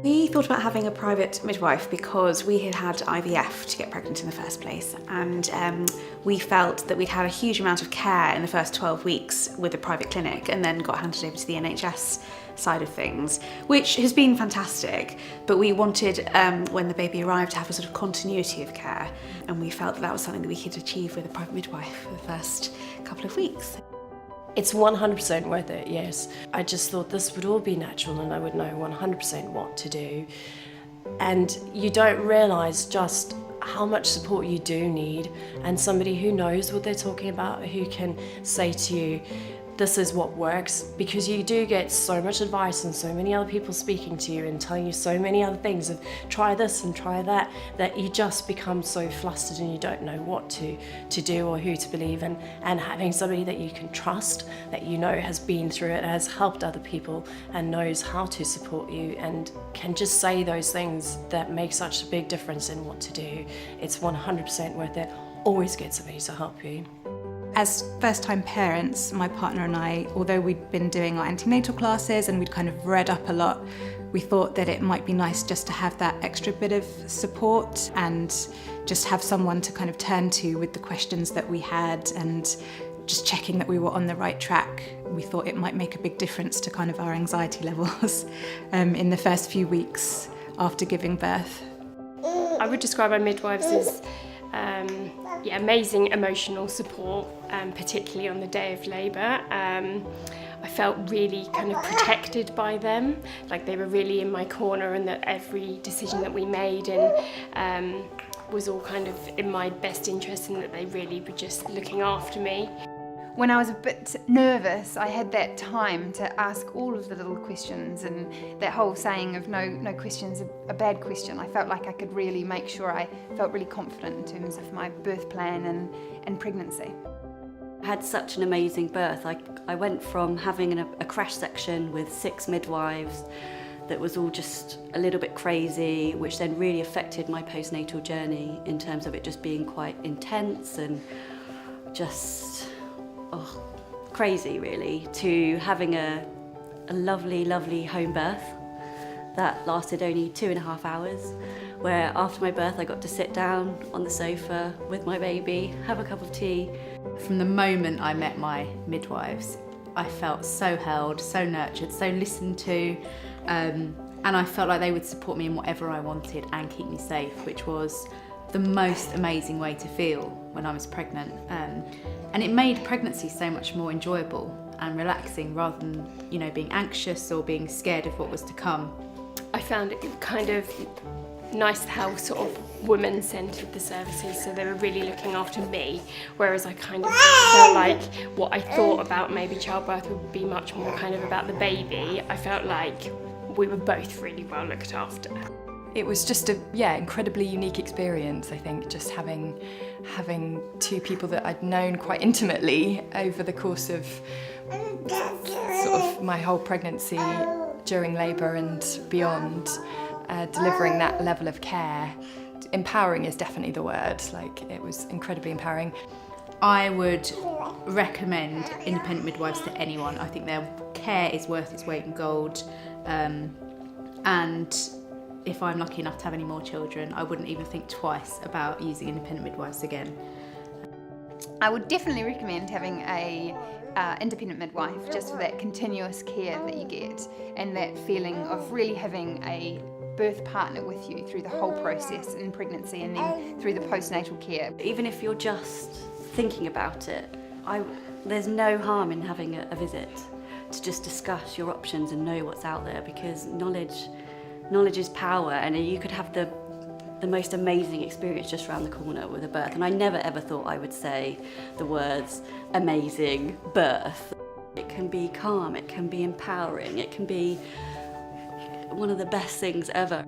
We thought about having a private midwife because we had had IVF to get pregnant in the first place, and we felt that we'd had a huge amount of care in the first 12 weeks with a private clinic and then got handed over to the NHS side of things, which has been fantastic, but we wanted, when the baby arrived, to have a sort of continuity of care, and we felt that that was something that we could achieve with a private midwife for the first couple of weeks. It's 100% worth it, yes. I just thought this would all be natural and I would know 100% what to do. And you don't realise just how much support you do need, and somebody who knows what they're talking about, who can say to you, this is what works, because you do get so much advice and so many other people speaking to you and telling you so many other things of try this and try that, that you just become so flustered and you don't know what to do or who to believe in. And having somebody that you can trust, that you know has been through it, has helped other people and knows how to support you and can just say those things that make such a big difference in what to do. It's 100% worth it. Always get somebody to help you. As first-time parents, my partner and I, although we'd been doing our antenatal classes and we'd kind of read up a lot, we thought that it might be nice just to have that extra bit of support and just have someone to kind of turn to with the questions that we had, and just checking that we were on the right track. We thought it might make a big difference to kind of our anxiety levels in the first few weeks after giving birth. I would describe our midwives as amazing emotional support, particularly on the day of labour. I felt really kind of protected by them, like they were really in my corner, and that every decision that we made was all kind of in my best interest, and that they really were just looking after me. When I was a bit nervous, I had that time to ask all of the little questions, and that whole saying of no question's a bad question. I felt like I could really make sure I felt really confident in terms of my birth plan and pregnancy. I had such an amazing birth. I went from having a crash section with 6 midwives that was all just a little bit crazy, which then really affected my postnatal journey in terms of it just being quite intense and just crazy really, to having a lovely home birth that lasted only 2.5 hours, where after my birth I got to sit down on the sofa with my baby, have a cup of tea. From the moment I met my midwives, I felt so held, so nurtured, so listened to, and I felt like they would support me in whatever I wanted and keep me safe, which was the most amazing way to feel when I was pregnant. And it made pregnancy so much more enjoyable and relaxing, rather than, being anxious or being scared of what was to come. I found it kind of nice how sort of women-centred the services, so they were really looking after me, whereas I kind of felt like what I thought about maybe childbirth would be much more kind of about the baby. I felt like we were both really well looked after. It was just a incredibly unique experience, I think, just having 2 people that I'd known quite intimately over the course of sort of my whole pregnancy, during labour and beyond, delivering that level of care. Empowering is definitely the word, it was incredibly empowering. I would recommend independent midwives to anyone. I think their care is worth its weight in gold, and if I'm lucky enough to have any more children, I wouldn't even think twice about using independent midwives again. I would definitely recommend having a independent midwife, just for that continuous care that you get and that feeling of really having a birth partner with you through the whole process in pregnancy and then through the postnatal care. Even if you're just thinking about it, there's no harm in having a visit to just discuss your options and know what's out there, because knowledge is power, and you could have the most amazing experience just around the corner with a birth. And I never ever thought I would say the words amazing birth. It can be calm, it can be empowering, it can be one of the best things ever.